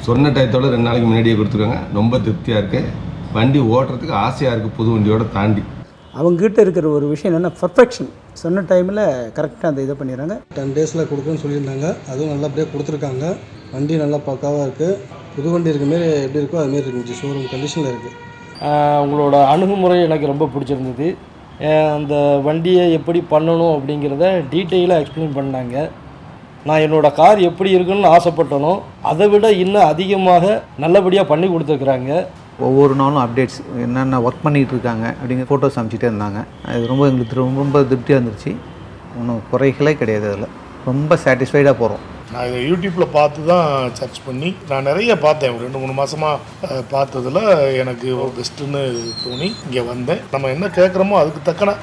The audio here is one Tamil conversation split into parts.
சொன்ன டயத்தோட 2 நாளைக்கு முன்னாடியே கொடுத்துருக்காங்க. ரொம்ப திருப்தியாக இருக்குது. வண்டி ஓட்டுறதுக்கு ஆசையாக இருக்குது புது வண்டியோட தாண்டி. அவங்ககிட்ட இருக்கிற ஒரு விஷயம் என்னென்னா பர்ஃபெக்ஷன். சொன்ன டைமில் கரெக்டாக அந்த இதை பண்ணிடுறாங்க. 10 டேஸில் கொடுக்குன்னு சொல்லியிருந்தாங்க. அதுவும் நல்லபடியாக கொடுத்துருக்காங்க. வண்டி நல்லா பக்காவாக இருக்குது. புது வண்டி இருக்க மாரி எப்படி இருக்கோ அதுமாரி இருந்துச்சு. ஷோரூம் கண்டிஷனில் இருக்குது. உங்களோட அணுகுமுறை எனக்கு ரொம்ப பிடிச்சிருந்தது. அந்த வண்டியை எப்படி பண்ணணும் அப்படிங்கிறத டீட்டெயிலாக எக்ஸ்பிளைன் பண்ணாங்க. நான் என்னோடய கார் எப்படி இருக்குன்னு ஆசைப்பட்டனோ அதை விட இன்னும் அதிகமாக நல்லபடியாக பண்ணி கொடுத்துருக்குறாங்க. ஒவ்வொரு நாளும் அப்டேட்ஸ் என்னென்ன ஒர்க் பண்ணிகிட்டு இருக்காங்க அப்படிங்கிற ஃபோட்டோஸ் அனுப்பிச்சிட்டே இருந்தாங்க. அது எங்களுக்கு ரொம்ப திருப்தியாக இருந்துச்சு. ஒன்றும் குறைகளே கிடையாது. அதில் ரொம்ப சாட்டிஸ்ஃபைடாக போகிறோம். நான் இதை யூடியூப்பில் பார்த்து தான் சர்ச் பண்ணி நான் நிறைய பார்த்தேன். 2-3 மாதமாக பார்த்ததில் எனக்கு பெஸ்ட்டுன்னு தோணி இங்கே வந்தேன். நம்ம என்ன கேட்குறோமோ அதுக்கு தக்கன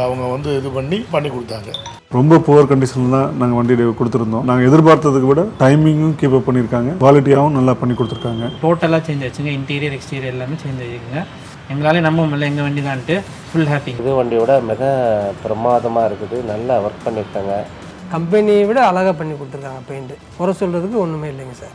அவங்க இது பண்ணி கொடுத்தாங்க. ரொம்ப புவர் கண்டிஷனில் தான் நாங்கள் வண்டி கொடுத்துருந்தோம். நாங்கள் எதிர்பார்த்ததுக்கு விட டைமிங்கும் கீப் அப் பண்ணியிருக்காங்க. குவாலிட்டியாகவும் நல்லா பண்ணி கொடுத்துருக்காங்க. டோட்டலாக சேஞ்ச் ஆச்சுங்க. இன்டீரியர் எக்ஸ்டீரியர் எல்லாமே சேஞ்ச் ஆகிருக்குங்க. எங்களாலே நம்ப முடியல எங்கள் வண்டி தான்ட்டு. Full happy. இது வண்டியோட மிக பிரமாதமாக இருக்குது. நல்லா ஒர்க் பண்ணியிருக்காங்க. கம்பெனியை விட அழகாக பண்ணி கொடுத்துருக்காங்க. பெயிண்ட்டு குறை சொல்கிறதுக்கு ஒன்றுமே இல்லைங்க சார்.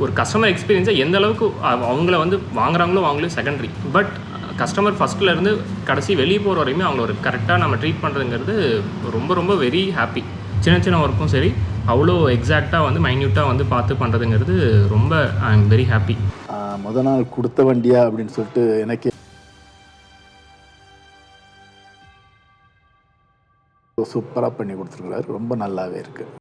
ஒரு கஸ்டமர் எக்ஸ்பீரியன்ஸை எந்த அளவுக்கு அவங்கள வாங்குறாங்களோ செகண்டரி. பட் கஸ்டமர் ஃபஸ்ட்லேருந்து கடைசி வெளியே போகிற வரையுமே அவங்கள ஒரு கரெக்டாக நம்ம ட்ரீட் பண்ணுறதுங்கிறது ரொம்ப வெரி ஹாப்பி. சின்ன ஒர்க்கும் சரி அவ்வளோ எக்ஸாக்டாக மைன்யூட்டாக பார்த்து பண்ணுறதுங்கிறது ரொம்ப ஐ எம் வெரி ஹாப்பி. முத நாள் கொடுத்த வண்டியா அப்படின்னு சொல்லிட்டு எனக்கு சூப்பராக பண்ணி கொடுத்துருக்காரு. ரொம்ப நல்லாவே இருக்குது.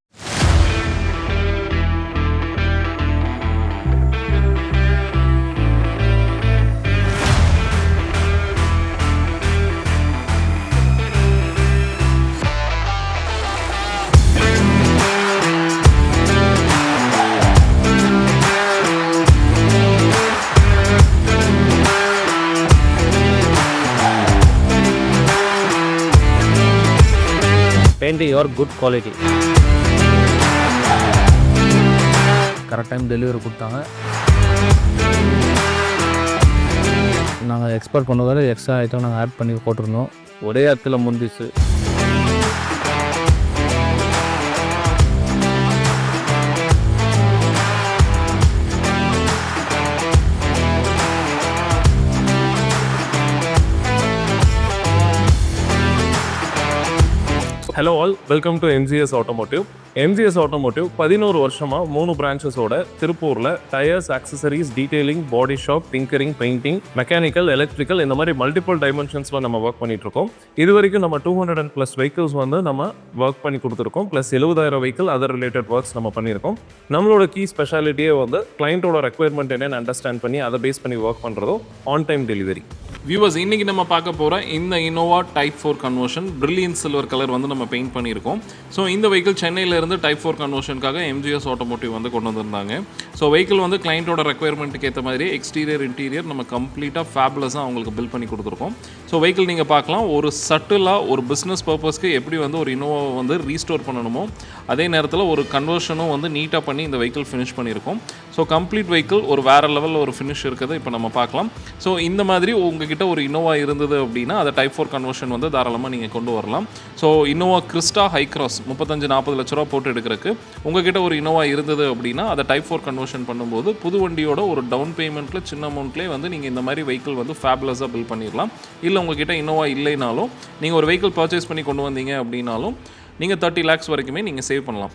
paint your good quality. Correct time delivery கொடுத்தாங்க. நாங்கள் எக்ஸ்பெக்ட் பண்ணதோட எக்ஸ்ட்ரா ஐட்டம் நாங்கள் ஆட் பண்ணி போட்டிருந்தோம். ஒரே இடத்துல முந்திச்சு. Hello all, welcome to MGS Automotive. MGS Automotive 11 வருஷமாக 3 பிரான்ச்சஸோட திருப்பூரில் tyres, accessories, detailing, body shop, tinkering, painting, mechanical, electrical இந்த மாதிரி மல்டிபிள் டைமென்ஷன்ஸில் நம்ம ஒர்க் பண்ணிகிட்ருக்கோம். இது வரைக்கும் நம்ம 200+ வெஹிக்கிள்ஸ் நம்ம ஒர்க் பண்ணி கொடுத்துருக்கோம். Plus 70,000 vehicle other related works நம்ம பண்ணியிருக்கோம். நம்மளோட கீ ஸ்பெஷாலிட்டியே கிளைண்ட்டோட ரெக்குயர்மெண்ட் என்னென்னு அண்டர்ஸ்டாண்ட் பண்ணி அதை பேஸ் பண்ணி ஒர்க் பண்ணுறதோ ஆன் டைம் டெலிவரி. வியூவர்ஸ், இன்றைக்கி நம்ம பார்க்க போகிற இந்த Innova type 4 conversion brilliant silver colour நம்ம பெயிண்ட் பண்ணியிருக்கோம். ஸோ இந்த வெஹிக்கிள் சென்னையிலேருந்து டைப் 4 கன்வர்ஷனுக்காக MGS Automotive கொண்டு வந்திருந்தாங்க. ஸோ வெஹிக்கிள் கிளைண்ட்டோட ரெக்குயர்மெண்ட்டுக்கு ஏற்ற மாதிரி எக்ஸ்டீரியர் இன்டீரியர் நம்ம கம்ப்ளீட்டாக ஃபேபுலஸாக அவங்களுக்கு பில்ட் பண்ணி கொடுத்துருக்கோம். ஸோ வெஹிக்கிள் நீங்கள் பார்க்கலாம், ஒரு சட்டிலாக ஒரு பிஸ்னஸ் பர்பஸ்க்கு எப்படி ஒரு இனோவா ரீஸ்டோர் பண்ணணுமோ அதே நேரத்தில் ஒரு கன்வர்ஷனும் நீட்டாக பண்ணி இந்த வெஹிக்கிள் ஃபினிஷ் பண்ணியிருக்கோம். ஸோ கம்ப்ளீட் வெஹிக்கிள் ஒரு வேறு லெவலில் ஒரு ஃபினிஷ் இருக்கிறது இப்போ நம்ம பார்க்கலாம். ஸோ இந்த மாதிரி உங்ககிட்ட ஒரு இனோவா இருந்தது அப்படின்னா அதை டைப் 4 கன்வர்ஷன் தாராளமாக நீங்கள் கொண்டு வரலாம். So Innova Crysta high cross 35-40 லட்ச ரூபா போட்டு எடுக்கிறதுக்கு உங்ககிட்ட ஒரு இனோவா இருந்தது அப்படின்னா அதை டைப் 4 கன்வர்ஷன் பண்ணும்போது புது வண்டியோட ஒரு டவுன் பேமெண்ட்டில் சின்ன அமௌண்ட்லேயே நீங்கள் இந்த மாதிரி வெஹிக்கிள் ஃபேபுலஸாக பில்ட் பண்ணிடலாம். இல்லை உங்ககிட்ட இனோவா இல்லைனாலும் நீங்கள் ஒரு வெஹிக்கிள் பர்ச்சேஸ் பண்ணி கொண்டு வந்தீங்க அப்படின்னாலும் நீங்கள் 30 lakhs வரைக்குமே நீங்கள் சேவ் பண்ணலாம்.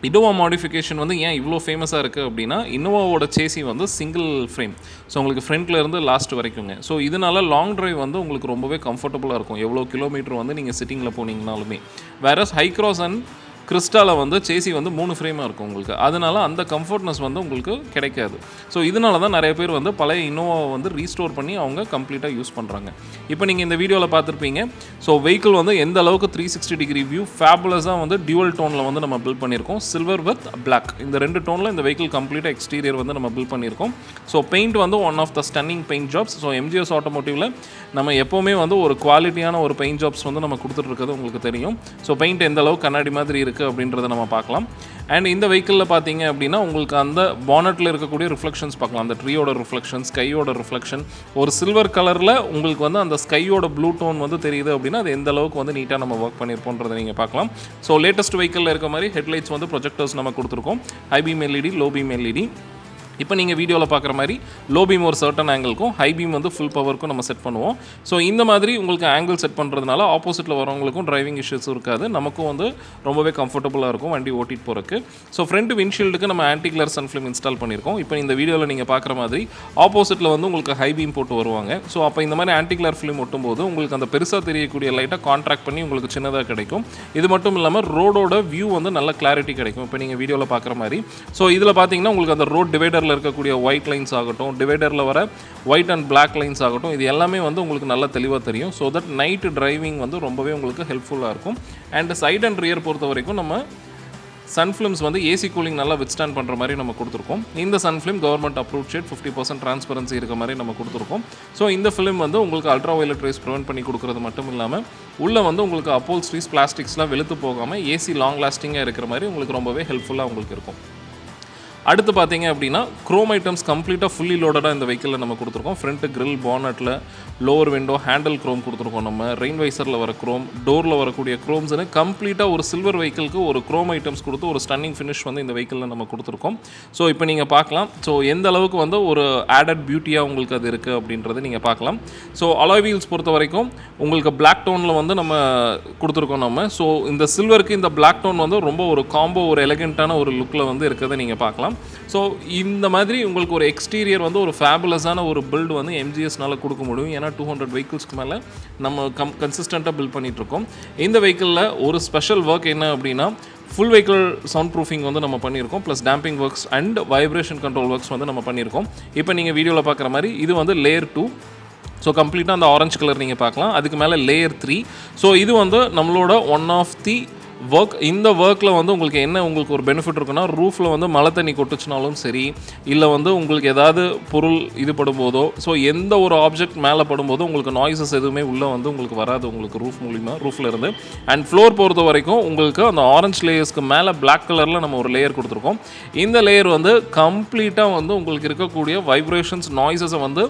இனோவா மாடிஃபிகேஷன் ஏன் இவ்வளோ ஃபேமஸாக இருக்குது அப்படின்னா இனோவாவோட சேசி சிங்கிள் ஃப்ரேம். ஸோ உங்களுக்கு ஃப்ரண்ட்டில் இருந்து லாஸ்ட் வரைக்குங்க. ஸோ இதனால லாங் ட்ரைவ் உங்களுக்கு ரொம்பவே கம்ஃபர்டபுளாக இருக்கும். எவ்வளோ கிலோமீட்டர் நீங்கள் சிட்டிங்கில் போனீங்கனாலுமே. வேற ஹை கிராஸ் அண்ட் கிறிஸ்டாவில் சேசி 3 ஃப்ரேமாக இருக்கும் உங்களுக்கு. அதனால அந்த கம்ஃபர்ட்னஸ் உங்களுக்கு கிடைக்காது. ஸோ இதனால தான் நிறைய பேர் பழைய இனோவாவை ரீஸ்டோர் பண்ணி அவங்க கம்ப்ளீட்டாக யூஸ் பண்ணுறாங்க. இப்போ நீங்கள் இந்த வீடியோவில் பார்த்துருப்பீங்க. ஸோ வெஹிக்கிள் எந்த அளவுக்கு 360 டிகிரி வியூ ஃபேபுலஸாக டியூவல் டோனில் நம்ம பில்ட் பண்ணியிருக்கோம். சில்வர் வித் பிளாக் இந்த 2 டோனில் இந்த வெஹிக்கிள் கம்ப்ளீட்டாக எக்ஸ்டீரியர் நம்ம பில்ட் பண்ணியிருக்கோம். So paint one of the stunning paint jobs. So MGS Automotiveல நம்ம எப்போவுமே ஒரு குவாலிட்டியான ஒரு பெயிண்ட் ஜாப்ஸ் நம்ம கொடுத்துட்ருக்கிறது உங்களுக்கு தெரியும். ஸோ பெயிண்ட் எந்த அளவுக்கு கண்ணாடி மாதிரி இருக்குது அப்படின்றத நம்ம பார்க்கலாம். அண்ட் இந்த வெஹிக்கிளில் பார்த்தீங்க அப்படின்னா உங்களுக்கு அந்த பானட்டில் இருக்கக்கூடிய ரிஃப்ளெக்ஷன்ஸ் பார்க்கலாம். அந்த ட்ரீயோட ரிஃப்ளெக்ஷன், ஸ்கையோட ரிஃப்ளெக்ஷன், ஒரு சில்வர் கலரில் உங்களுக்கு அந்த ஸ்கையோட ப்ளூ டோன் தெரியுது அப்படின்னா அது எந்த அளவுக்கு நீட்டாக நம்ம ஒர்க் பண்ணியிருப்போன்றதை நீங்கள் பார்க்கலாம். ஸோ லேட்டஸ்ட் வெஹிக்கிளில் இருக்க மாதிரி ஹெட்லைட்ஸ் ப்ரொஜெக்டர்ஸ் நம்ம கொடுத்துருக்கோம். High beam LED, low beam LED. இப்போ நீங்கள் வீடியோவில் பார்க்குற மாதிரி லோ பீம் ஒரு சர்டன் ஆங்கிளுக்கும் ஹை பீம் வந்து ஃபுல் பவருக்கும் நம்ம செட் பண்ணுவோம். ஸோ இந்த மாதிரி உங்களுக்கு ஆங்கிள் செட் பண்ணுறதுனால ஆப்போசிட்டில் வரவங்களுக்கும் டிரைவிங் இஷ்யூஸும் இருக்காது, நமக்கும் வந்து ரொம்பவே கம்ஃபர்டபுளாக இருக்கும் வண்டி ஓட்டிட்டு போகிறக்கு. ஸோ ஃப்ரண்ட் விண்ட்ஷீல்டுக்கு நம்ம ஆன்டி கிளர் சன் ஃபிலிம் இன்ஸ்டால் பண்ணியிருக்கோம். இப்போ இந்த வீடியோவில் நீங்கள் பார்க்குற மாதிரி ஆப்போசிட்டில் வந்து உங்களுக்கு ஹை பீம் போட்டு வருவாங்க. ஸோ அப்போ இந்த மாதிரி ஆன்டி கிளர் ஃபிலிம் ஒட்டும் போது உங்களுக்கு அந்த பெருசாக தெரியக்கூடிய லைட்டை கான்ட்ராக்ட் பண்ணி உங்களுக்கு சின்னதாக கிடைக்கும். இது மட்டும் இல்லாமல் ரோடோட வியூ வந்து நல்ல கிளாரிட்டி கிடைக்கும். இப்போ நீங்கள் வீடியோவில் பார்க்குற மாதிரி ஸோ இதில் பார்த்தீங்கன்னா உங்களுக்கு அந்த ரோட் டிவைடர் இருக்கக்கூடிய ஒயிட் லைன்ஸ் ஆகட்டும், டிவைடரில் வர ஒயிட் அண்ட் பிளாக் லைன்ஸ் ஆகட்டும், இது எல்லாமே வந்து உங்களுக்கு நல்ல தெளிவாக தெரியும். ஸோ தட் நைட் டிரைவிங் வந்து ரொம்பவே உங்களுக்கு ஹெல்ப்ஃபுல்லாக இருக்கும். அண்ட் சைட் அண்ட் ரியர் பொறுத்த வரைக்கும் நம்ம சன் ஃபிலிம்ஸ் வந்து ஏசி கூலிங் நல்லா வித்ஸ்டாண்ட் பண்ணுற மாதிரி நம்ம கொடுத்துருக்கோம். இந்த sun film government approve shade 50% transparency இருக்க மாதிரி நம்ம கொடுத்துருக்கோம். ஸோ இந்த ஃபிலிம் வந்து உங்களுக்கு அல்ட்ரா வயலட் ரேஸ் ப்ரிவென்ட் பண்ணி கொடுக்குறது மட்டும் இல்லாமல் உள்ளே வந்து உங்களுக்கு அப்போல்ஸ்ட்ரீஸ் பிளாஸ்டிக்ஸ்லாம் வெளுத்து போகாமல் ஏசி லாங் லாஸ்டிங்காக இருக்கிற மாதிரி உங்களுக்கு ரொம்பவே ஹெல்ப்ஃபுல்லாக உங்களுக்கு இருக்கும். அடுத்து பார்த்தீங்க அப்படின்னா க்ரோம் ஐட்டம்ஸ் கம்ப்ளீட்டாக ஃபுல்லி லோடடாக இந்த வெஹிக்கிளில் நம்ம கொடுத்துருக்கோம். ஃப்ரண்ட்டு கிரில், பானட்டில் லோவர் விண்டோ, ஹேண்டில் க்ரோம் கொடுத்துருக்கோம். நம்ம ரெயின் வைசரில் வர க்ரோம், டோரில் வரக்கூடிய க்ரோம்ஸ்னு கம்ப்ளீட்டாக ஒரு சில்வர் வெஹிக்கிளுக்கு ஒரு க்ரோம் ஐட்டம்ஸ் கொடுத்து ஒரு ஸ்டன்னிங் ஃபினிஷ் வந்து இந்த வெஹிக்கிளில் நம்ம கொடுத்துருக்கோம். ஸோ இப்போ நீங்கள் பார்க்கலாம் ஸோ எந்த அளவுக்கு வந்து ஒரு ஆடட் பியூட்டியாக உங்களுக்கு அது இருக்குது அப்படின்றத நீங்கள் பார்க்கலாம். ஸோ அலாய் வீல்ஸ் பொறுத்த வரைக்கும் உங்களுக்கு பிளாக் டோனில் வந்து நம்ம கொடுத்துருக்கோம் நம்ம. ஸோ இந்த சில்வருக்கு இந்த பிளாக் டோன் வந்து ரொம்ப ஒரு காம்போ, ஒரு எலகெண்ட்டான ஒரு லுக்கில் வந்து இருக்கிறத நீங்கள் பார்க்கலாம். ஸோ இந்த மாதிரி உங்களுக்கு ஒரு எக்ஸ்டீரியர் வந்து ஒரு ஃபேபுலஸான ஒரு பில்டு வந்து எம்ஜிஎஸ்னால் கொடுக்க முடியும். ஏன்னா 200 வெஹிக்கிள்ஸ்க்கு மேலே நம்ம கன்சிஸ்டண்ட்டாக பில்ட் பண்ணிகிட்ருக்கோம். இந்த வெஹிக்கிளில் ஒரு ஸ்பெஷல் ஒர்க் என்ன அப்படின்னா ஃபுல் வெஹிக்கிள் சவுண்ட் ப்ரூஃபிங் வந்து நம்ம பண்ணியிருக்கோம். Plus damping works and vibration control works வந்து நம்ம பண்ணியிருக்கோம். இப்போ நீங்கள் வீடியோவில் பார்க்குற மாதிரி இது வந்து லேயர் 2. ஸோ கம்ப்ளீட்டாக அந்த ஆரஞ்சு கலர் நீங்கள் பார்க்கலாம். அதுக்கு மேலே லேயர் 3. ஸோ இது வந்து நம்மளோட ஒன் ஆஃப் தி ஒர்க். இந்த ஒர்க்கில் வந்து உங்களுக்கு என்ன உங்களுக்கு ஒரு பெனிஃபிட் இருக்குன்னா ரூஃபில் வந்து மழை தண்ணி கொட்டுச்சுனாலும் சரி, இல்லை வந்து உங்களுக்கு ஏதாவது பொருள் இது படும்போதோ, ஸோ எந்த ஒரு ஆப்ஜெக்ட் மேலே படும்போதோ உங்களுக்கு நாய்ஸஸ் எதுவுமே உள்ளே வந்து உங்களுக்கு வராது உங்களுக்கு ரூஃப் மூலிமா, ரூஃபில் இருந்து. அண்ட் ஃப்ளோர் பொறுத்த வரைக்கும் உங்களுக்கு அந்த ஆரஞ்ச் லேயர்ஸ்க்கு மேலே பிளாக் கலரில் நம்ம ஒரு லேயர் கொடுத்துருக்கோம். இந்த லேயர் வந்து கம்ப்ளீட்டாக வந்து உங்களுக்கு இருக்கக்கூடிய வைப்ரேஷன்ஸ், நாய்ஸஸை வந்து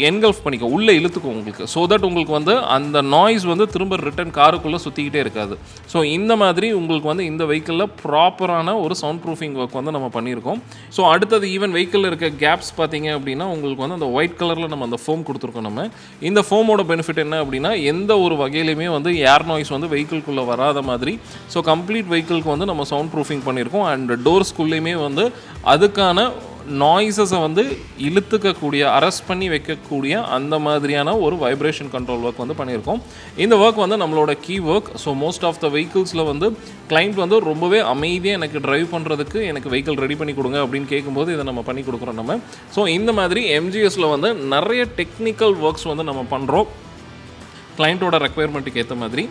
என்கல்ஃப் பண்ணிக்க உள்ளே இழுத்துக்கும் உங்களுக்கு. ஸோ தட் உங்களுக்கு வந்து அந்த நாய்ஸ் வந்து திரும்ப ரிட்டன் காருக்குள்ளே சுற்றிக்கிட்டே இருக்காது. ஸோ இந்த மாதிரி உங்களுக்கு வந்து இந்த வெஹிக்கிளில் ப்ராப்பரான ஒரு சவுண்ட் ப்ரூஃபிங் ஒர்க் வந்து நம்ம பண்ணியிருக்கோம். ஸோ அடுத்தது ஈவன் வெஹிக்கிளில் இருக்க கேப்ஸ் பார்த்தீங்க அப்படின்னா உங்களுக்கு வந்து அந்த ஒயிட் கலரில் நம்ம அந்த ஃபோம் கொடுத்துருக்கோம். நம்ம இந்த ஃபோமோட பெனிஃபிட் என்ன அப்படின்னா எந்த ஒரு வகையிலையுமே வந்து ஏர் நாய்ஸ் வந்து வெஹிக்கிள்குள்ளே வராத மாதிரி ஸோ கம்ப்ளீட் வெஹிக்கிளுக்கு வந்து நம்ம சவுண்ட் ப்ரூஃபிங் பண்ணியிருக்கோம். அண்ட் டோர்ஸ்குள்ளேயுமே வந்து அதுக்கான நாய்ஸஸை வந்து இழுத்துக்கக்கூடிய, அரெஸ்ட் பண்ணி வைக்கக்கூடிய அந்த மாதிரியான ஒரு வைப்ரேஷன் கண்ட்ரோல் ஒர்க் வந்து பண்ணியிருக்கோம். இந்த ஒர்க் வந்து நம்மளோட key work. So most of the வெஹிக்கிள்ஸில் வந்து கிளைண்ட் வந்து ரொம்பவே அமைதியாக எனக்கு ட்ரைவ் பண்ணுறதுக்கு எனக்கு வெஹிக்கிள் ரெடி பண்ணி கொடுங்க அப்படின்னு கேட்கும்போது இதை நம்ம பண்ணி கொடுக்குறோம் நம்ம. ஸோ இந்த மாதிரி எம்ஜிஎஸில் வந்து நிறைய டெக்னிக்கல் ஒர்க்ஸ் வந்து நம்ம பண்ணுறோம் கிளைண்ட்டோட ரெக்குயர்மெண்ட்டுக்கு ஏற்ற மாதிரி.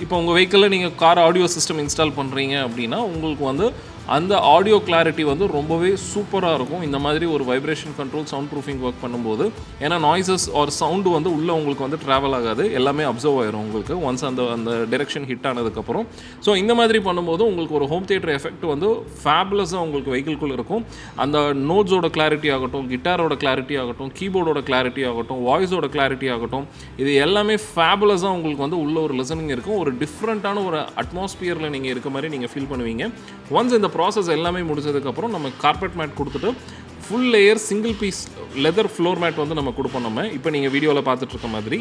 இப்போ உங்கள் வெஹிக்கிளில் நீங்கள் கார் ஆடியோ சிஸ்டம் இன்ஸ்டால் பண்ணுறீங்க அப்படின்னா உங்களுக்கு வந்து அந்த ஆடியோ கிளாரிட்டி வந்து ரொம்பவே சூப்பராக இருக்கும் இந்த மாதிரி ஒரு vibration control sound proofing work பண்ணும்போது. ஏன்னா நாய்ஸஸ் ஆர் சவுண்டு வந்து உள்ளே உங்களுக்கு வந்து ட்ராவல் ஆகாது, எல்லாமே அப்சர்வ் ஆயிரும் உங்களுக்கு ஒன்ஸ் அந்த டிரெக்ஷன் ஹிட் ஆனதுக்கப்புறம். ஸோ இந்த மாதிரி பண்ணும்போது உங்களுக்கு ஒரு ஹோம் தியேட்டர் எஃபெக்ட் வந்து ஃபேபுலஸாக உங்களுக்கு வெஹிக்கிள்குள்ளே இருக்கும். அந்த நோட்ஸோட கிளாரிட்டி ஆகட்டும், கிட்டாரோட கிளாரிட்டி ஆகட்டும், கீபோர்டோட கிளாரிட்டி ஆகட்டும், வாய்ஸோட கிளாரிட்டி ஆகட்டும், இது எல்லாமே ஃபேபுலஸாக உங்களுக்கு வந்து உள்ள ஒரு லிசனிங் இருக்கும். ஒரு டிஃப்ரெண்ட்டான ஒரு அட்மாஸ்பியரில் நீங்கள் இருக்க மாதிரி நீங்கள் ஃபீல் பண்ணுவீங்க. ஒன்ஸ் இந்த ப்ராசஸ் எல்லாமே முடிச்சதுக்கப்புறம் நம்ம கார்பெட் மேட் கொடுத்துட்டு full layer single piece leather floor mat வந்து நம்ம கொடுப்போம் நம்ம. இப்போ நீங்கள் வீடியோவில் பார்த்துட்டு இருக்க மாதிரி.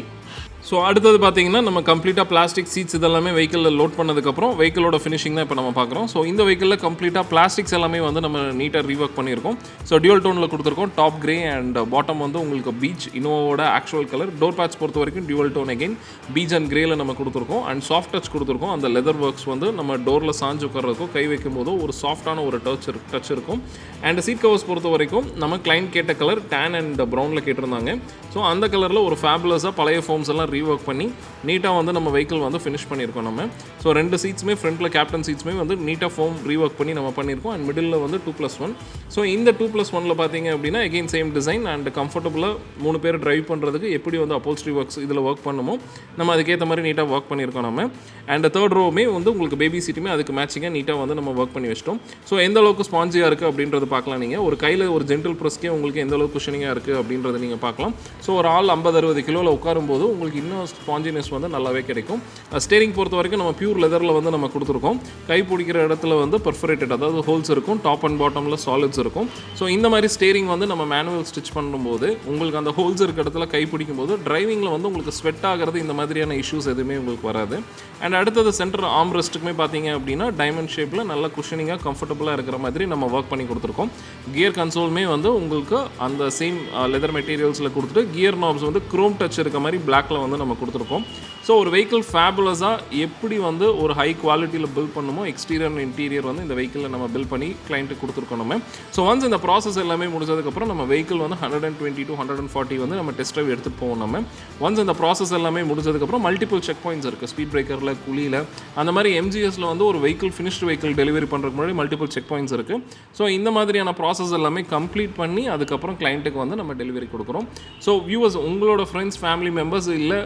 ஸோ அடுத்தது பார்த்தீங்கன்னா நம்ம கம்ப்ளீட்டாக பிளாஸ்டிக் சீட்ஸ் இதெல்லாமே வெஹிக்கிளில் லோட் பண்ணதுக்கப்புறம் வெஹிக்கிளோட ஃபினிஷிங் தான் இப்போ நம்ம பார்க்குறோம். ஸோ இந்த வெஹிக்கிளில் கம்ப்ளீட்டாக பிளாஸ்டிக்ஸ் எல்லாமே வந்து நம்ம நீட்டாக ரீவொர்க் பண்ணியிருக்கோம். ஸோ டியூவல் டோனில் கொடுத்துருக்கோம். டாப் கிரே அண்ட் பாட்டம் வந்து உங்களுக்கு பீச் இனோவோட ஆக்சுவல் கலர். டோர் பேட்ச் பொறுத்த வரைக்கும் dual tone again peach and கிரேல நம்ம கொடுத்துருக்கோம். அண்ட் சாஃப்ட் டச் கொடுத்துருக்கோம். அந்த லெதர் ஒர்க்ஸ் வந்து நம்ம டோரில் சாஞ்சு உட்கார்றதுக்கும் கை வைக்கும் போதோ ஒரு சாஃப்டான ஒரு டச் இருக்கும். அண்ட் சீட் கவர்ஸ் பொறுத்த வரைக்கும் நம்ம கிளைண்ட் கேட்ட கலர் டேன் அண்ட் ப்ரௌனில் கேட்டிருந்தாங்க. ஸோ அந்த கலரில் ஒரு ஃபேபுலஸாக பழைய ஃபோம்ஸ் எல்லாம் ரீவொர்க் பண்ணி நீட்டாக வந்து நம்ம வெஹிக்கிள் வந்து ஃபினிஷ் பண்ணியிருக்கோம் நம்ம. ஸோ 2 சீட்ஸுமே ஃப்ரண்ட்டில் கேப்டன் சீட்ஸுமே வந்து நீட்டாக ஃபோம் ரீவொர்க் பண்ணி நம்ம பண்ணியிருக்கோம். அண்ட் மிடில் வந்து 2+1. ஸோ இந்த 2+1 பார்த்தீங்க அப்படின்னா எகெயின் சேம் டிசைன் அண்ட் கம்ஃபர்டபுளாக 3 பேர் ட்ரைவ் பண்ணுறதுக்கு எப்படி வந்து அப்போல்ஸ்ட்ரி ஒர்க்ஸ் இதில் ஒர்க் பண்ணுமோ நம்ம அதுக்கேற்ற மாதிரி நீட்டாக ஒர்க் பண்ணியிருக்கோம் நம்ம. அண்ட் தேர்ட் ரோவுமே வந்து உங்களுக்கு பேபி சீட்டுமே அதுக்கு மேட்சிங்காக நீட்டாக வந்து நம்ம ஒர்க் பண்ணி வச்சிட்டோம். ஸோ எந்த அளவுக்கு ஸ்பாஞ்சியாக இருக்குது அப்படின்றது பார்க்கலாம். நீங்கள் ஒரு கையில் ஒரு ஜென்டில் ப்ரெஸ்க்கே உங்களுக்கு எந்த அளவுக்கு குஷனிங்காக இருக்குது அப்படின்றத நீங்கள் பார்க்கலாம். ஸோ ஒரு ஆள் 50-60 கிலோவில் உட்காரும்போது உங்களுக்கு இன்னும் ஸ்பாஞ்சினஸ் வந்து நல்லாவே கிடைக்கும். ஸ்டேரிங் பொறுத்த வரைக்கும் நம்ம பியூர் லெதரில் வந்து நம்ம கொடுத்துருக்கோம். கை பிடிக்கிற இடத்துல வந்து பெர்ஃபரேட்டட், அதாவது ஹோல்ஸ் இருக்கும், டாப் அண்ட் பாட்டமில் சாலிட்ஸ் இருக்கும். ஸோ இந்த மாதிரி ஸ்டேரிங் வந்து நம்ம மேனுவல் ஸ்டிச் பண்ணும்போது உங்களுக்கு அந்த ஹோல்ஸ் இருக்க இடத்துல கை பிடிக்கும்போது டிரைவிங்கில் வந்து உங்களுக்கு ஸ்வெட் ஆகிறது இந்த மாதிரியான இஷ்யூஸ் எதுவுமே உங்களுக்கு வராது. அண்ட் அடுத்தது சென்டர் ஆர்ம் ரெஸ்ட்டுக்குமே பார்த்தீங்க அப்படின்னா டைமண்ட் ஷேப்பில் நல்ல குஷனிங்காக கம்ஃபர்டபுளாக இருக்கிற மாதிரி நம்ம ஒர்க் பண்ணி கொடுத்துருக்கோம். கியர் கன்சோலுமே வந்து உங்களுக்கு அந்த சேம் லெதர் மெட்டீரியல்ஸில் கொடுத்துட்டு கியர் நாப்ஸ் வந்து க்ரோம் டச் இருக்க மாதிரி பிளாக்ல வந்து நம்ம கொடுத்துருக்கோம். ஸோ ஒரு வெஹிக்கிள் ஃபேபுலஸாக எப்படி வந்து ஒரு ஹை குவாலிட்டியில் பில்ட் பண்ணுமோ எக்ஸ்டீரியர் அண்ட் இன்டீரியர் வந்து இந்த வெஹிக்கிளில் நம்ம பில்ட் பண்ணி கிளைண்ட்டுக்கு கொடுத்துருக்கோம் நம்ம. ஸோ ஒன்ஸ் இந்த ப்ராசஸ் எல்லாமே முடிஞ்சதுக்கப்புறம் நம்ம வெஹிக்கிள் வந்து 120 to 140 வந்து நம்ம டெஸ்ட் ட்ரைவ் எடுத்துகிட்டு போவோம் நம்ம. ஒன்ஸ் இந்த ப்ராசஸ் எல்லாமே முடிஞ்சதுக்கப்புறம் மல்டிபிள் செக் பாயிண்ட்ஸ் இருக்குது, ஸ்பீட் பிரேக்கரில், குழியில், அந்த மாதிரி எம்ஜிஎஸில் வந்து ஒரு வெஹிக்கிள் ஃபினிஷ்டு வெஹிக்கிள் டெலிவரி பண்ணுறதுக்கு முன்னாடி மல்டிபிள் செக் பாயிண்ட்ஸ் இருக்குது. ஸோ இந்த மாதிரியான ப்ராசஸ் எல்லாமே கம்ப்ளீட் பண்ணி அதுக்கப்புறம் கிளைண்ட்டுக்கு வந்து நம்ம டெலிவரி கொடுக்குறோம். ஸோ வியூவர்ஸ், உங்களோட ஃப்ரெண்ட்ஸ், ஃபேமிலி மெம்பர்ஸ் இல்லை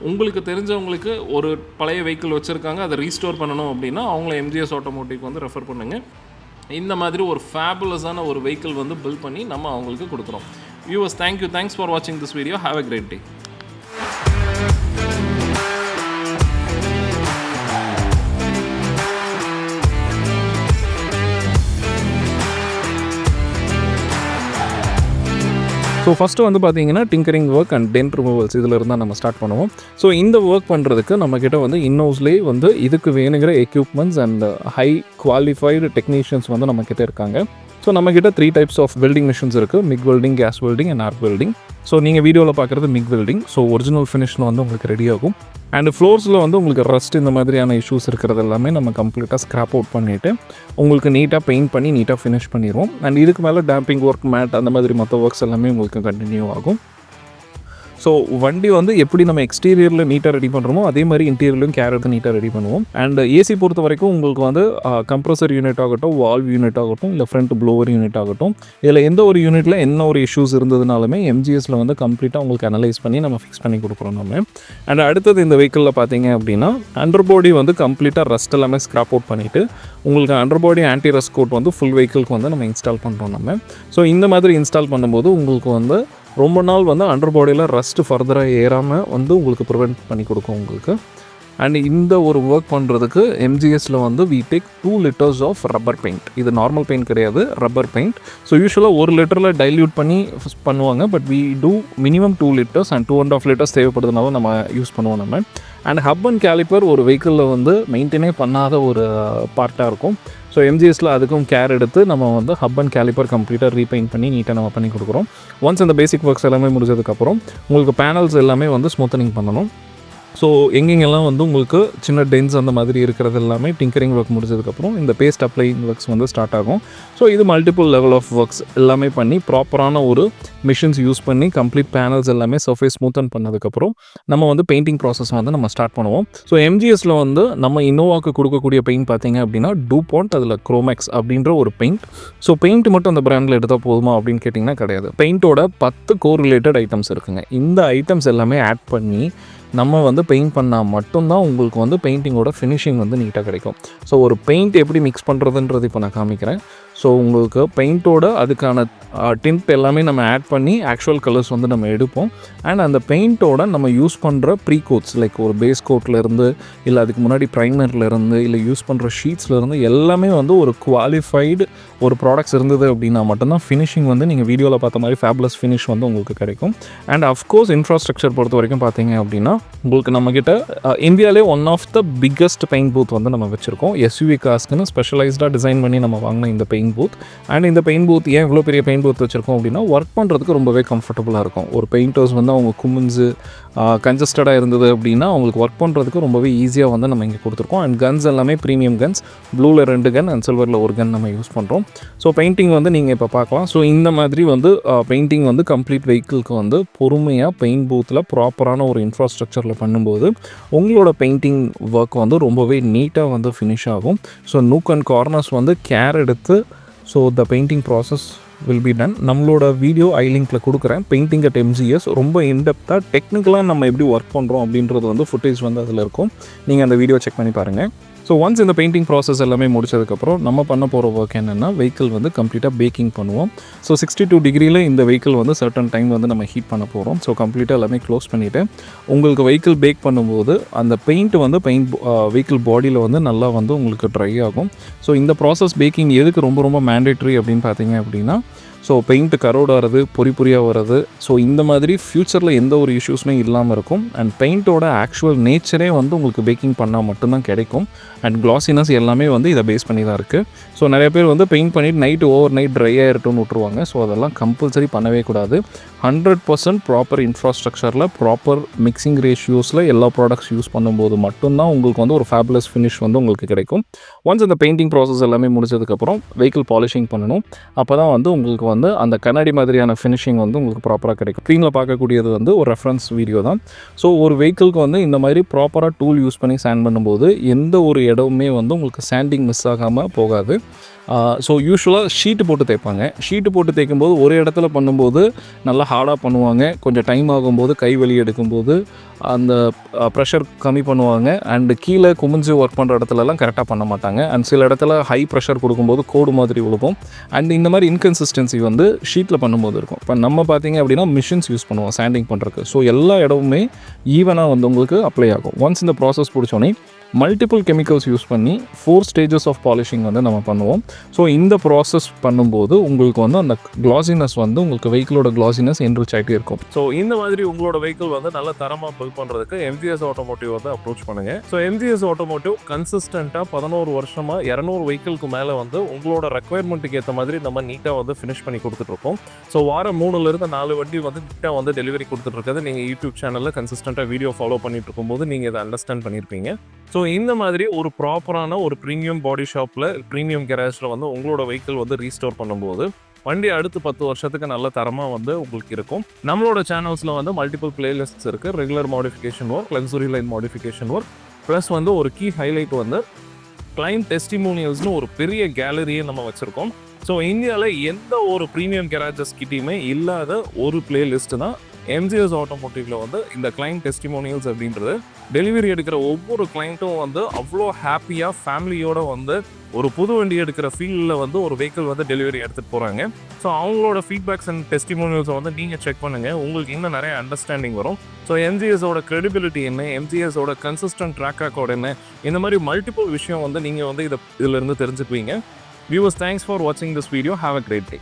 உங்களுக்கு தெரிஞ்சவங்களுக்கு ஒரு பழைய வெஹிக்கிள் வச்சுருக்காங்க, அதை ரீஸ்டோர் பண்ணணும் அப்படின்னா அவங்கள எம்ஜிஎஸ் ஆட்டோமோட்டிவ் வந்து ரெஃபர் பண்ணுங்கள். இந்த மாதிரி ஒரு ஃபேபுலஸான ஒரு வெஹிக்கிள் வந்து பில்ட் பண்ணி நம்ம அவங்களுக்கு கொடுக்குறோம். வியூவர்ஸ், தேங்க்ஸ் ஃபார் வாட்சிங் this video. Have a great day. So first வந்து பார்த்தீங்கன்னா tinkering work and dent removals இதில் இருந்தால் நம்ம ஸ்டார்ட் பண்ணுவோம். ஸோ இந்த ஒர்க் பண்ணுறதுக்கு நம்மக்கிட்ட வந்து இன்னோஸ்லேயே வந்து இதுக்கு வேணுங்கிற equipments and high qualified technicians வந்து நம்மக்கிட்ட இருக்காங்க. ஸோ நம்மக்கிட்ட 3 types ஆஃப் வெல்டிங் மிஷின்ஸ் இருக்குது, MIG welding, gas welding and arc welding. So நீங்கள் வீடியோவில் பார்க்குறது மிக் வெல்டிங். ஸோ ஒரிஜினல் ஃபினிஷில் வந்து உங்களுக்கு ரெடி ஆகும். அண்ட் ஃப்ளோர்ஸில் வந்து உங்களுக்கு ரஸ்ட் இந்த மாதிரியான இஷ்யூஸ் இருக்கிறது எல்லாமே நம்ம கம்ப்ளீட்டாக ஸ்க்ராப் அவுட் பண்ணிவிட்டு உங்களுக்கு நீட்டாக பெயிண்ட் பண்ணி நீட்டாக ஃபினிஷ் பண்ணிடுவோம். அண்ட் இதுக்கு மேலே டேம்பிங் ஒர்க், மேட், அந்த மாதிரி மற்ற ஒர்க்ஸ் எல்லாமே உங்களுக்கு கண்டினியூ ஆகும். ஸோ வண்டி வந்து எப்படி நம்ம எக்ஸ்டீரியரில் நீட்டாக ரெடி பண்ணுறோமோ அதே மாதிரி இன்டீரியர்லையும் கேர் எடுத்து நீட்டாக ரெடி பண்ணுவோம். அண்ட் ஏசி பொறுத்த வரைக்கும் உங்களுக்கு வந்து கம்ப்ரஸர் யூனிட் ஆகட்டும், வால்வ் யூனிட் ஆகட்டும், இல்லை ஃப்ரண்ட் ப்ளோவர் யூனிட் ஆகட்டும், இதில் எந்த ஒரு யூனிட்டில் என்ன ஒரு இஷ்யூஸ் இருந்ததுனாலுமே எம்ஜிஎஸில் வந்து கம்ப்ளீட்டாக உங்களுக்கு அனலைஸ் பண்ணி நம்ம ஃபிக்ஸ் பண்ணி கொடுக்குறோம் நம்ம. அண்ட் அடுத்தது இந்த வெஹிக்கிளில் பார்த்தீங்க அப்படின்னா அண்டர்பாடி வந்து கம்ப்ளீட்டாக ரஸ்ட் எல்லாமே ஸ்க்ராப் அவுட் பண்ணிவிட்டு உங்களுக்கு அண்டர்பாடி ஆன்டி ரஸ்ட் கோட் வந்து ஃபுல் வெஹிக்கிளுக்கு வந்து நம்ம இன்ஸ்டால் பண்ணுறோம் நம்ம. ஸோ இந்த மாதிரி இன்ஸ்டால் பண்ணும்போது உங்களுக்கு வந்து ரொம்ப நாள் வந்து அண்டர்பாடியில் ரஸ்ட்டு ஃபர்தராக ஏறாமல் வந்து உங்களுக்கு ப்ரிவெண்ட் பண்ணி கொடுக்கும் உங்களுக்கு. அண்ட் இந்த ஒரு ஒர்க் பண்ணுறதுக்கு எம்ஜிஎஸில் வந்து we take 2 liters of rubber paint. இது நார்மல் பெயிண்ட் கிடையாது, ரப்பர் பெயிண்ட். ஸோ யூஸ்வலாக 1 லிட்டரில் டைல்யூட் பண்ணி பண்ணுவாங்க. But we do minimum 2 liters and 2.5 liters தேவைப்படுதுனால நம்ம யூஸ் பண்ணுவோம் நம்ம. அண்ட் ஹப் அண்ட் கேலிப்பர் ஒரு வெஹிக்கிளில் வந்து மெயின்டைனே பண்ணாத ஒரு பார்ட்டாக இருக்கும். ஸோ எம்ஜிஎஸில் அதுக்கும் கேர் எடுத்து நம்ம வந்து ஹப் அண்ட் கேலிப்பர் கம்ப்ளீட்டாக ரீபெயிண்ட் பண்ணி நீட்டாக நம்ம பண்ணி கொடுக்குறோம். ஒன்ஸ் அந்த பேசிக் ஒர்க்ஸ் எல்லாமே முடிஞ்சதுக்கப்புறம் உங்களுக்கு பேனல்ஸ் எல்லாமே வந்து ஸ்மூத்தனிங் பண்ணணும். ஸோ எங்கெங்கெல்லாம் வந்து உங்களுக்கு சின்ன டென்ஸ் அந்த மாதிரி இருக்கிறது எல்லாமே டிங்கரிங் ஒர்க் முடிஞ்சதுக்கப்புறம் இந்த பேஸ்ட் அப்ளைங் ஒர்க்ஸ் வந்து ஸ்டார்ட் ஆகும். ஸோ இது மல்டிபிள் லெவல் ஆஃப் ஒர்க்ஸ் எல்லாமே பண்ணி ப்ராப்பரான ஒரு மிஷின்ஸ் யூஸ் பண்ணி கம்ப்ளீட் பேனல்ஸ் எல்லாமே சர்ஃபேஸ் ஸ்மூத்தன் பண்ணதுக்கப்புறம் நம்ம வந்து பெயிண்டிங் ப்ராசஸ் வந்து நம்ம ஸ்டார்ட் பண்ணுவோம். ஸோ எம்ஜிஎஸில் வந்து நம்ம இன்னோவாக்கு கொடுக்கக்கூடிய பெயிண்ட் பார்த்தீங்க அப்படின்னா டூபாண்ட், அதில் குரோமேக்ஸ் அப்படின்ற ஒரு பெயிண்ட். ஸோ பெயிண்ட் மட்டும் அந்த பிராண்டில் எடுத்தால் போதுமா அப்படின்னு கேட்டிங்கன்னா கிடையாது. பெயிண்டோட 10 கோ ரிலேட்டட் ஐட்டம்ஸ் இருக்குங்க. இந்த ஐட்டம்ஸ் எல்லாமே ஆட் பண்ணி நம்ம வந்து பெயிண்ட் பண்ணால் மட்டும்தான் உங்களுக்கு வந்து பெயிண்டிங்கோட ஃபினிஷிங் வந்து நீட்டாக கிடைக்கும். ஸோ ஒரு பெயிண்ட் எப்படி மிக்ஸ் பண்ணுறதுன்றது இப்போ நான் காமிக்கிறேன். ஸோ உங்களுக்கு பெயிண்ட்டோட அதுக்கான டிண்ட் எல்லாமே நம்ம ஆட் பண்ணி ஆக்சுவல் கலர்ஸ் வந்து நம்ம எடுப்போம். அண்ட் அந்த பெயிண்ட்டோட நம்ம யூஸ் பண்ணுற ப்ரீ கோட்ஸ் லைக் ஒரு பேஸ் கோட்லேருந்து இல்லை அதுக்கு முன்னாடி ப்ரைமர்லேருந்து இல்லை யூஸ் பண்ணுற ஷீட்ஸ்லேருந்து எல்லாமே வந்து ஒரு குவாலிஃபைடு ஒரு ப்ராடக்ட்ஸ் இருந்தது அப்படின்னா மட்டும்தான் ஃபினிஷிங் வந்து நீங்கள் வீடியோவில் பார்த்த மாதிரி ஃபேப்லஸ் ஃபினிஷ் வந்து உங்களுக்கு கிடைக்கும். அண்ட் அஃப்கோர்ஸ் இன்ஃப்ராஸ்ட்ரக்சர் பொறுத்த வரைக்கும் பார்த்தீங்க அப்படின்னா உங்களுக்கு நம்மக்கிட்ட இந்தியாவிலே one of the biggest paint booth வந்து நம்ம வச்சுருக்கோம். எஸ்யூவி காஸ்க்குன்னு ஸ்பெஷலைஸ்டாக டிசைன் பண்ணி நம்ம வாங்கின இந்த பெயிண்ட் பூத். அண்ட் இந்த பெயிண்ட் பூத் ஏன் இவ்வளோ பெரிய பெயிண்ட் பூத் வச்சுருக்கோம் அப்படின்னா ஒர்க் பண்ணுறதுக்கு ரொம்பவே கம்ஃபர்டபுளாக இருக்கும். ஒரு பெயிண்டர்ஸ் வந்து அவங்க குமிஞ்சு கன்ஜஸ்டடாக இருந்தது அப்படின்னா அவங்களுக்கு ஒர்க் பண்ணுறதுக்கு ரொம்பவே ஈஸியாக வந்து நம்ம இங்கே கொடுத்துருக்கோம். அண்ட் கன்ஸ் எல்லாமே ப்ரீமியம் கன்ஸ், ப்ளூவில் 2 கன் அண்ட் சில்வரில் 1 கன் நம்ம யூஸ் பண்ணுறோம். ஸோ பெயிண்டிங் வந்து நீங்கள் இப்போ பார்க்கலாம். ஸோ இந்த மாதிரி வந்து பெயிண்டிங் வந்து கம்ப்ளீட் வெஹிக்கிளுக்கு வந்து பொறுமையாக பெயிண்ட் பூத்தில் ப்ராப்பரான ஒரு இன்ஃப்ராஸ்ட்ரக்சரில் பண்ணும்போது உங்களோட பெயிண்டிங் ஒர்க் வந்து ரொம்பவே நீட்டாக வந்து ஃபினிஷ் ஆகும். ஸோ நூக் அண்ட் கார்னர்ஸ் வந்து கேர் எடுத்து so the painting process will be done. நம்மளோட வீடியோ ஐ லிங்க்கில் கொடுக்குறேன். பெயிண்டிங் அட் எம்ஜிஎஸ் ரொம்ப இன்டெப்த்தாக டெக்னிக்கலாக நம்ம எப்படி ஒர்க் பண்ணுறோம் அப்படின்றது வந்து ஃபுட்டேஜ் வந்து அதில் இருக்கும். நீங்கள் அந்த வீடியோ செக் பண்ணி பாருங்கள். ஸோ ஒன்ஸ் இந்த பெயிண்டிங் ப்ராசஸ் எல்லாமே முடிச்சதுக்கப்புறம் நம்ம பண்ண போகிற ஒர்க் என்னென்னா வெஹிக்கிள் வந்து கம்ப்ளீட்டாக பேக்கிங் பண்ணுவோம். ஸோ 62 டிகிரியில் இந்த வெஹிக்கிள் வந்து சர்டன் டைம் வந்து நம்ம ஹீட் பண்ண போகிறோம். ஸோ கம்ப்ளீட்டாக எல்லாமே க்ளோஸ் பண்ணிவிட்டு உங்களுக்கு வெஹிக்கிள் பேக் பண்ணும்போது அந்த பெயிண்ட் வந்து வெஹிக்கிள் பாடியில் வந்து நல்லா வந்து உங்களுக்கு ட்ரை ஆகும். ஸோ இந்த ப்ராசஸ் பேக்கிங் எதுக்கு ரொம்ப ரொம்ப மேண்டேட்ரி அப்படின்னு பார்த்தீங்க அப்படின்னா, ஸோ பெயிண்ட்டு கரோட் ஆகிறது, பொறியாக வர்றது, ஸோ இந்த மாதிரி ஃப்யூச்சரில் எந்த ஒரு இஷ்யூஸுமே இல்லாமல் இருக்கும். அண்ட் பெயிண்ட்டோட ஆக்சுவல் நேச்சரே வந்து உங்களுக்கு பேக்கிங் பண்ணால் மட்டும்தான் கிடைக்கும். அண்ட் கிளாசினஸ் எல்லாமே வந்து இதை பேஸ் பண்ணி தான் இருக்குது. ஸோ நிறைய பேர் வந்து பெயிண்ட் பண்ணிவிட்டு நைட்டு ஓவர் நைட் ட்ரை ஆகிருட்டும்னு விட்ருவாங்க. ஸோ அதெல்லாம் கம்பல்சரி பண்ணவே கூடாது. 100% ப்ராப்பர் இன்ஃப்ராஸ்ட்ரக்சரில் ப்ராப்பர் மிக்சிங் ரேஷியோஸில் எல்லா ப்ராடக்ட்ஸ் யூஸ் பண்ணும்போது மட்டும்தான் உங்களுக்கு வந்து ஒரு ஃபேபுலஸ் ஃபினிஷ் வந்து உங்களுக்கு கிடைக்கும். ஒன்ஸ் இந்த பெயிண்டிங் ப்ராசஸ் எல்லாமே முடிச்சதுக்கப்புறம் வெஹிக்கிள் பாலிஷிங் பண்ணணும். அப்போ தான் வந்து உங்களுக்கு வந்து அந்த கண்ணாடி மாதிரியான ஃபினிஷிங் வந்து உங்களுக்கு ப்ராப்பராக கிடைக்கும். ஸ்க்ரீனில் பார்க்கக்கூடியது வந்து ஒரு ரெஃபரன்ஸ் வீடியோ தான். ஸோ ஒரு வெஹிக்கிளுக்கு வந்து இந்த மாதிரி ப்ராப்பராக டூல் யூஸ் பண்ணி சாண்ட் பண்ணும்போது எந்த ஒரு இடமுமே வந்து உங்களுக்கு சாண்டிங் மிஸ் ஆகாமல் போகாது. ஸோ யூஸ்வலாக ஷீட்டு போட்டு தேய்ப்பாங்க. ஷீட்டு போட்டு தேய்க்கும்போது ஒரு இடத்துல பண்ணும்போது நல்லா ஹார்டாக பண்ணுவாங்க. கொஞ்சம் டைம் ஆகும்போது கை வலி எடுக்கும்போது அந்த ப்ரெஷர் கம்மி பண்ணுவாங்க. அண்டு கீழே குமிஞ்சு ஒர்க் பண்ணுற இடத்துலலாம் கரெக்டாக பண்ண மாட்டாங்க. அண்ட் சில இடத்துல ஹை ப்ரெஷர் கொடுக்கும்போது கோடு மாதிரி விழுக்கும். அண்ட் இந்த மாதிரி இன்கன்சிஸ்டன்சி வந்து ஷீட்டில் பண்ணும்போது இருக்கும். இப்போ நம்ம பார்த்தீங்க அப்படின்னா மிஷின்ஸ் யூஸ் பண்ணுவோம் சாண்டிங் பண்ணுறதுக்கு. ஸோ எல்லா இடமுமே ஈவனாக வந்து உங்களுக்கு அப்ளை ஆகும். ஒன்ஸ் இந்த ப்ராசஸ் பிடிச்சோன்னே மல்டிபிள் கெமிக்கல்ஸ் யூஸ் பண்ணி 4 ஸ்டேஜஸ் ஆஃப் பாலிஷிங் வந்து நம்ம பண்ணுவோம். ஸோ இந்த ப்ராசஸ் பண்ணும்போது உங்களுக்கு வந்து அந்த கிளாசினஸ் வந்து உங்களுக்கு வெஹிக்கிளோட கிளாசினஸ் என்ரிச் ஆகிட்டே இருக்கும். ஸோ இந்த மாதிரி உங்களோட வெஹிக்கிள் வந்து நல்ல தரமாக பில்ட் பண்ணுறதுக்கு MGS ஆட்டோமோட்டிவ் வந்து அப்ரோச் பண்ணுங்கள். ஸோ MGS ஆட்டோமோட்டிவ் கன்சிஸ்டண்ட்டாக 11 வருஷமாக 200 வெஹிக்கிளுக்கு மேலே வந்து உங்களோட ரெக்குயர்மெண்ட்டுக்கு ஏற்ற மாதிரி நம்ம நீட்டாக வந்து ஃபினிஷ் பண்ணி கொடுத்துட்ருக்கோம். ஸோ வாரம் 3லேருந்து 4 வண்டி வந்து நீட்டாக வந்து டெலிவரி கொடுத்துட்ருக்கிறது நீங்கள் யூடியூப் சேனலில் கன்சிஸ்டண்ட்டாக வீடியோ ஃபாலோ பண்ணிட்டு இருக்கும்போது நீங்கள் இதை அண்டர்ஸ்டாண்ட் பண்ணியிருப்பீங்க. ஸோ இந்த மாதிரி ஒரு ப்ராப்பரான ஒரு ப்ரீமியம் பாடி ஷாப்பில் ப்ரீமியம் கேரேஜில் வந்து உங்களோட வெஹிக்கிள் வந்து ரீஸ்டோர் பண்ணும்போது வண்டி அடுத்து 10 வருஷத்துக்கு நல்ல தரமாக வந்து உங்களுக்கு இருக்கும். நம்மளோட சேனல்ஸில் வந்து மல்டிபிள் பிளேலிஸ்ட்ஸ் இருக்குது. Regular modification work, luxury line modification work, plus வந்து ஒரு கீ ஹைலைட் வந்து கிளைண்ட் டெஸ்டிமோனியல்ஸ்னு ஒரு பெரிய கேலரியை நம்ம வச்சுருக்கோம். ஸோ இந்தியாவில் எந்த ஒரு ப்ரீமியம் கேரேஜஸ் கிட்டேயுமே இல்லாத ஒரு பிளேலிஸ்ட்டு தான் MGS ஆட்டோமோட்டிவ்ல வந்து இந்த கிளைண்ட் டெஸ்டிமோனியல்ஸ் அப்படின்றது. டெலிவரி எடுக்கிற ஒவ்வொரு கிளைண்ட்டும் வந்து அவ்வளோ ஹாப்பியாக ஃபேமிலியோடு வந்து ஒரு புது வண்டி எடுக்கிற ஃபீல்டில் வந்து ஒரு வெஹிக்கிள் வந்து டெலிவரி எடுத்துகிட்டு போகிறாங்க. ஸோ அவங்களோட ஃபீட்பேக்ஸ் அண்ட் டெஸ்டிமோனியல்ஸை வந்து நீங்கள் செக் பண்ணுங்கள். உங்களுக்கு இன்னும் நிறைய அண்டர்ஸ்டாண்டிங் வரும். ஸோ MGSோட கிரெடிபிலிட்டி என்ன, MGSோட கன்சிஸ்டன்ட் ட்ராக் ரெக்கார்ட் என்ன, இந்த மாதிரி மல்டிபிள் விஷயம் வந்து நீங்கள் வந்து இதிலிருந்து தெரிஞ்சுக்குவீங்க. வியூவர்ஸ், தேங்க்ஸ் ஃபார் வாட்சிங் this video. Have a great day.